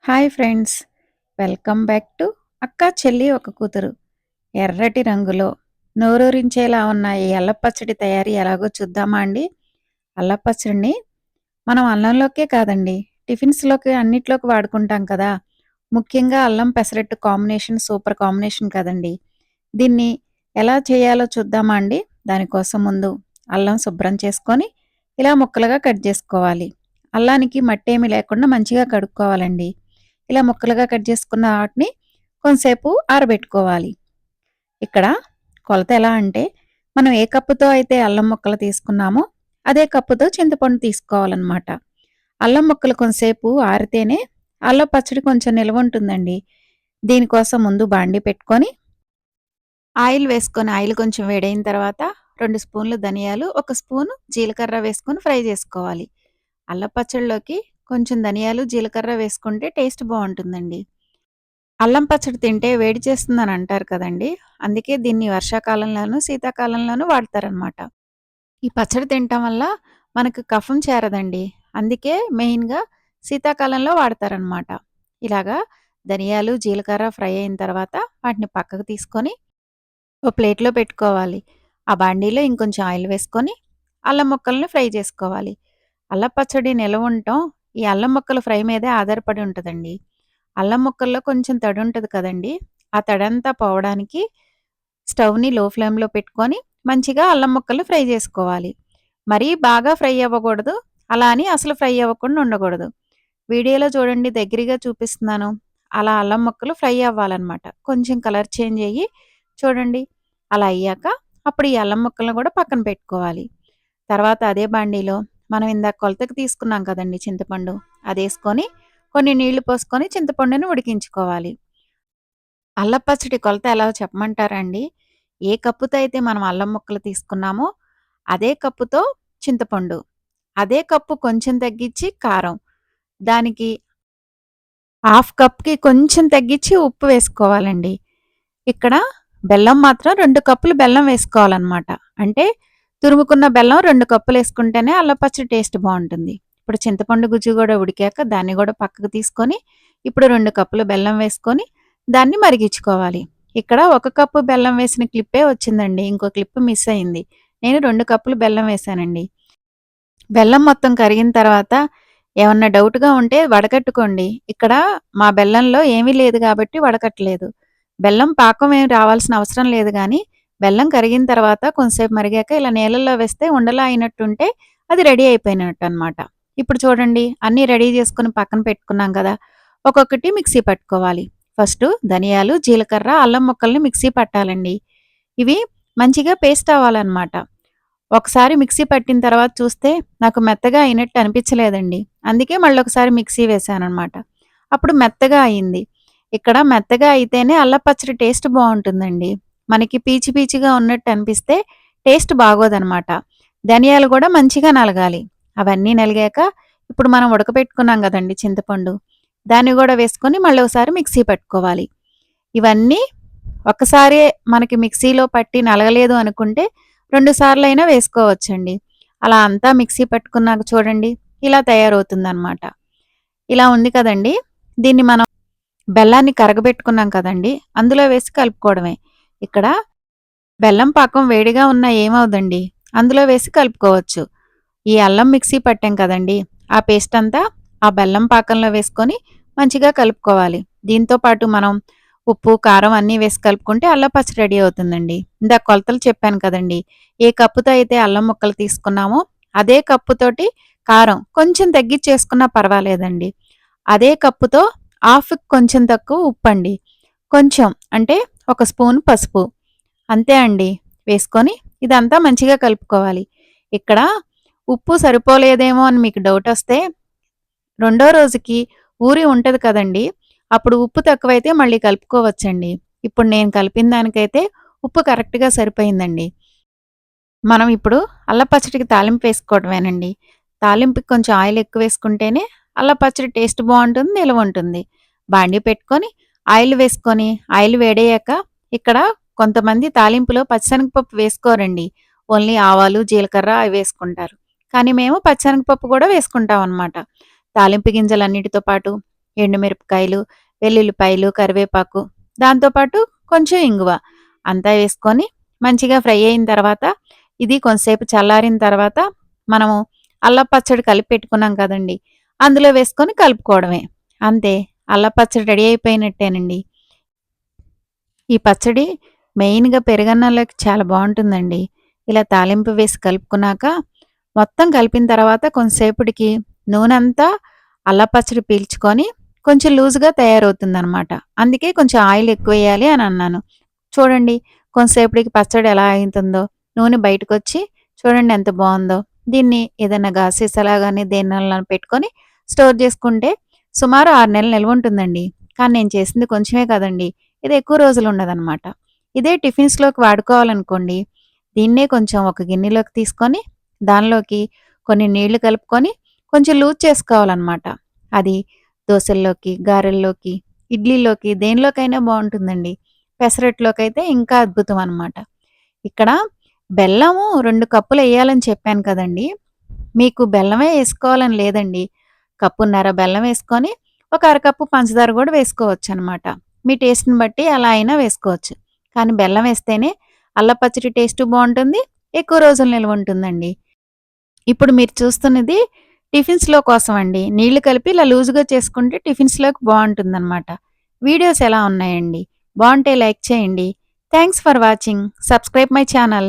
Hi friends, welcome back to అక్క చెల్లి ఒక కూతురు. ఎర్రటి రంగులో నోరూరించేలా ఉన్న ఈ అల్లపచ్చడి తయారీ ఎలాగో చూద్దామా అండి. అల్లపచ్చడిని మనం అన్నంలోకే కాదండి, టిఫిన్స్లోకి అన్నిట్లోకి వాడుకుంటాం కదా. ముఖ్యంగా అల్లం పెసరట్టు కాంబినేషన్ సూపర్ కాంబినేషన్ కదండి. దీన్ని ఎలా చేయాలో చూద్దామా అండి. దానికోసం ముందు అల్లం శుభ్రం చేసుకొని ఇలా ముక్కలుగా కట్ చేసుకోవాలి. అల్లానికి మట్టేమి లేకుండా మంచిగా కడుక్కోవాలండి. ఇలా ముక్కలుగా కట్ చేసుకున్న వాటిని కొంతసేపు ఆరబెట్టుకోవాలి. ఇక్కడ కొలత ఎలా అంటే, మనం ఏ కప్పుతో అయితే అల్లం ముక్కలు తీసుకున్నామో అదే కప్పుతో చింతపండు తీసుకోవాలన్నమాట. అల్లం ముక్కలు కొంతసేపు ఆరితేనే అల్లం పచ్చడి కొంచెం నిల్వ ఉంటుందండి. దీనికోసం ముందు బాండీ పెట్టుకొని ఆయిల్ వేసుకొని, ఆయిల్ కొంచెం వేడైన తర్వాత 2 స్పూన్లు ధనియాలు, 1 స్పూను జీలకర్ర వేసుకొని ఫ్రై చేసుకోవాలి. అల్లం పచ్చడిలోకి కొంచెం ధనియాలు, జీలకర్ర వేసుకుంటే టేస్ట్ బావుంటుందండి. అల్లం పచ్చడి తింటే వేడి చేస్తుందని అంటారు కదండీ! అందుకే దీన్ని వర్షాకాలంలోనూ, శీతాకాలంలోనూ వాడతారనమాట. ఈ పచ్చడి తినటం వల్ల మనకు కఫం చేరదండి. అందుకే మెయిన్‌గా శీతాకాలంలో వాడతారనమాట. ఇలాగా ధనియాలు, జీలకర్ర ఫ్రై అయిన తర్వాత వాటిని పక్కకు తీసుకొని ఓ ప్లేట్‌లో పెట్టుకోవాలి. ఆ బాండీలో ఇంకొంచెం ఆయిల్ వేసుకొని అల్లం ముక్కల్ని ఫ్రై చేసుకోవాలి. అల్లం పచ్చడి నిలవుండటం ఈ అల్లం ముక్కల ఫ్రై మీదే ఆధారపడి ఉంటదండి. అల్లం ముక్కల్లో కొంచెం తడుంటది కదండీ! ఆ తడంతా పోవడానికి స్టవ్‌ని లో ఫ్లేమ్‌లో పెట్టుకొని మంచిగా అల్లం ముక్కలు ఫ్రై చేసుకోవాలి. మరీ బాగా ఫ్రై అవ్వకూడదు. అలా అని అసలు ఫ్రై అవ్వకుండా ఉండకూడదు. వీడియోలో చూడండి, దగ్గరగా చూపిస్తున్నాను. అలా అల్లం ముక్కలు ఫ్రై అవ్వాలనమాట. కొంచెం కలర్ చేంజ్ అయ్యి చూడండి, అలా అయ్యాక అప్పుడు ఈ అల్లం ముక్కలను కూడా పక్కన పెట్టుకోవాలి. తర్వాత అదే బాండీలో మనం ఇందాక కొలతకి తీసుకున్నాం కదండీ చింతపండు, అదేసుకొని కొన్ని నీళ్లు పోసుకొని చింతపండుని ఉడికించుకోవాలి. అల్లం పచ్చడి కొలత ఎలాగో చెప్పమంటారా అండి? ఏ కప్పుతో అయితే మనం అల్లం ముక్కలు తీసుకున్నామో అదే కప్పుతో చింతపండు, అదే కప్పు కొంచెం తగ్గించి కారం, దానికి హాఫ్ కప్‌కి కొంచెం తగ్గించి ఉప్పు వేసుకోవాలండి. ఇక్కడ బెల్లం మాత్రం 2 కప్పులు బెల్లం వేసుకోవాలనమాట. అంటే తురుముకున్న బెల్లం 2 కప్పులేసుకుంటేనే అల్లం పచ్చడి టేస్ట్ బావుంటుంది. ఇప్పుడు చింతపండు గుజ్జు గూడా ఉడికాక దాన్ని గూడా పక్కకు తీసుకొని, ఇప్పుడు 2 కప్పులు బెల్లం వేసుకొని దాన్ని మరిగిచ్చుకోవాలి. ఇక్కడ 1 కప్పు బెల్లం వేసిన క్లిప్పే వచ్చిందండి. ఇంకో క్లిప్ మిస్ అయింది. నేను 2 కప్పులు బెల్లం వేశానండి. బెల్లం మొత్తం కరిగిన తర్వాత ఏమన్నా డౌట్‌గా ఉంటే వడకట్టుకోండి. ఇక్కడ మా బెల్లంలో ఏమీ లేదు గాబట్టి వడకట్టలేదు. బెల్లం పాకం ఏమి రావాల్సిన అవసరం లేదు గానీ, బెల్లం కరిగిన తర్వాత కొంసేపు మరిగాక ఇలా నీళ్ళల్లో వేస్తే ఉండలా అయినట్టుంటే అది రెడీ అయిపోయినట్టనమాట. ఇప్పుడు చూడండి, అన్నీ రెడీ చేసుకొని పక్కన పెట్టుకున్నాం గదా. ఒక్కొక్కటి మిక్సీ పట్టుకోవాలి. ఫస్టు ధనియాలు, జీలకర్ర, అల్లం ముక్కల్ని మిక్సీ పట్టాలండి. ఇవి మంచిగా పేస్ట్ అవ్వాలనమాట. ఒకసారి మిక్సీ పట్టిన తర్వాత చూస్తే నాకు మెత్తగా అయినట్టు అనిపించలేదండి. అందుకే మళ్ళొకసారి మిక్సీ వేశాననమాట. అప్పుడు మెత్తగా అయింది. ఇక్కడ మెత్తగా అయితేనే అల్లం పచ్చడి టేస్ట్ బావుంటుందండి. మనకి పీచు పీచుగా ఉన్నట్టు అనిపిస్తే టేస్ట్ బాగోదనమాట. ధనియాలు గూడా మంచిగా నలగాలి. అవన్నీ నలిగాక ఇప్పుడు మనం ఉడకబెట్టుకున్నాం గదండీ చింతపండు, దాన్ని గూడా వేసుకొని మళ్ళొకసారి మిక్సీ పట్టుకోవాలి. ఇవన్నీ ఒక్కసారే మనకి మిక్సీలో పట్టి నలగలేదు అనుకుంటే 2 సార్లయినా వేసుకోవచ్చండి. అలా అంతా మిక్సీ పట్టుకున్నాక చూడండి, ఇలా తయారవుతుందనమాట. ఇలా ఉంది కదండీ! దీన్ని మనం బెల్లాన్ని కరగబెట్టుకున్నాం కదండీ! అందులో వేసి కలుపుకోవడమే. ఇక్కడ బెల్లం పాకం వేడిగా ఉన్నా ఏమవ్వదండి. అందులో వేసి కలుపుకోవచ్చు. ఈ అల్లం మిక్సీ పట్టాం కదండీ! ఆ పేస్ట్ అంతా ఆ బెల్లం పాకంలో వేసుకొని మంచిగా కలుపుకోవాలి. దీంతో పాటు మనం ఉప్పు, కారం అన్నీ వేసి కలుపుకుంటే అల్లం పచ్చడి రెడీ అవుతుందండి. ఇందాక కొలతలు చెప్పాను కదండీ! ఏ కప్పుతో అయితే అల్లం ముక్కలు తీసుకున్నామో అదే కప్పుతోటి కారం కొంచెం తగ్గిచ్చేసుకున్నా పర్వాలేదండి. అదే కప్పుతో హాఫ్‌కి కొంచెం తక్కువ ఉప్పండి. కొంచెం అంటే ఒక స్పూన్ పసుపు. అంతే అండి. వేసుకొని ఇదంతా మంచిగా కలుపుకోవాలి. ఇక్కడ ఉప్పు సరిపోలేదేమో అని మీకు డౌటొస్తే రెండో రోజుకి ఊరి ఉంటది కదండీ! అప్పుడు ఉప్పు తక్కువైతే మళ్ళీ కలుపుకోవచ్చండి. ఇప్పుడు నేను కలిపిన దానికైతే ఉప్పు కరెక్ట్‌గా సరిపోయిందండి. మనం ఇప్పుడు అల్లం పచ్చడికి తాలింపు వేసుకోవడమేనండి. తాలింపుకి కొంచెం ఆయిల్ ఎక్కువేసుకుంటేనే అల్లం పచ్చడి టేస్ట్ బావుంటుంది, నిలవుంటుంది. బాండీ పెట్టుకొని, ఆయిల్ వేసుకొని, ఆయిల్ వేడయ్యాక ఇక్కడ కొంతమంది తాలింపులో పచ్చిశనగపప్పు వేసుకోరండి. ఓన్లీ ఆవాలు, జీలకర్ర అవి వేసుకుంటారు. కానీ మేము పచ్చిశనగపప్పు కూడా వేసుకుంటామనమాట. తాలింపు గింజలన్నిటితో పాటు ఎండుమిరపకాయలు, వెల్లుల్లిపాయలు, కరివేపాకు, దాంతోపాటు కొంచెం ఇంగువ అంతా వేసుకొని మంచిగా ఫ్రై అయిన తర్వాత ఇది కొంతసేపు చల్లారిన తర్వాత మనము అల్లం పచ్చడి కలిపి పెట్టుకున్నాం కదండీ! అందులో వేసుకొని కలుపుకోవడమే. అంతే, అల్లం పచ్చడి రెడీ అయిపోయినట్టేనండి. ఈ పచ్చడి మెయిన్‌గా పెరుగన్నంలోకి చాలా బావుంటుందండి. ఇలా తాలింపు వేసి కలుపుకున్నాక, మొత్తం కలిపిన తర్వాత కొంతసేపటికి నూనంతా అల్లం పచ్చడి పీల్చుకొని కొంచెం లూజ్‌గా తయారవుతుందనమాట. అందుకే కొంచెం ఆయిల్ ఎక్కువేయాలి అని అన్నాను. చూడండి, కొంతసేపటికి పచ్చడి ఎలా అయితుందో, నూనె బయటకొచ్చి చూడండి ఎంత బావుందో. దీన్ని ఏదైనా గాజు సీసాలో గాని దేనిలోనైనా పెట్టుకొని స్టోర్ చేసుకుంటే సుమారు 6 నెలలు నిల్వుంటుందండి. కానీ నేను చేసింది కొంచెమే కదండీ! ఇది ఎక్కువ రోజులుండదనమాట. ఇదే టిఫిన్స్‌లోకి వాడుకోవాలనుకోండి, దీన్నే కొంచెం ఒక గిన్నెలోకి తీసుకొని, దానిలోకి కొన్ని నీళ్లు కలుపుకొని, కొంచెం లూజ్ చేసుకోవాలనమాట. అది దోసల్లోకి, గారెల్లోకి, ఇడ్లీలోకి దేనిలోకైనా బావుంటుందండి. పెసరట్లోకైతే ఇంకా అద్భుతం అనమాట. ఇక్కడ బెల్లము 2 కప్పులెయ్యాలని చెప్పాను కదండీ! మీకు బెల్లమే ఏసుకోవాలని లేదండి. కప్పున్నర బెల్లం వేసుకొని, ఒక అరకప్పు పంచదార గూడా వేసుకోవచ్చనమాట. మీ టేస్ట్‌ని బట్టి అలా అయినా వేసుకోవచ్చు. కానీ బెల్లం వేస్తేనే అల్ల పచ్చడి టేస్టు బావుంటుంది. ఎక్కువ రోజులు నిల్వుంటుందండి. ఇప్పుడు మీరు చూస్తున్నది టిఫిన్స్‌లో కోసమండి. నీళ్లు కలిపి ఇలా లూజ్‌గా చేసుకుంటే టిఫిన్స్‌లోకి బావుంటుందనమాట. వీడియోస్ ఎలా ఉన్నాయండి? బావుంటే లైక్ చేయండి. Thanks for watching. Subscribe my channel.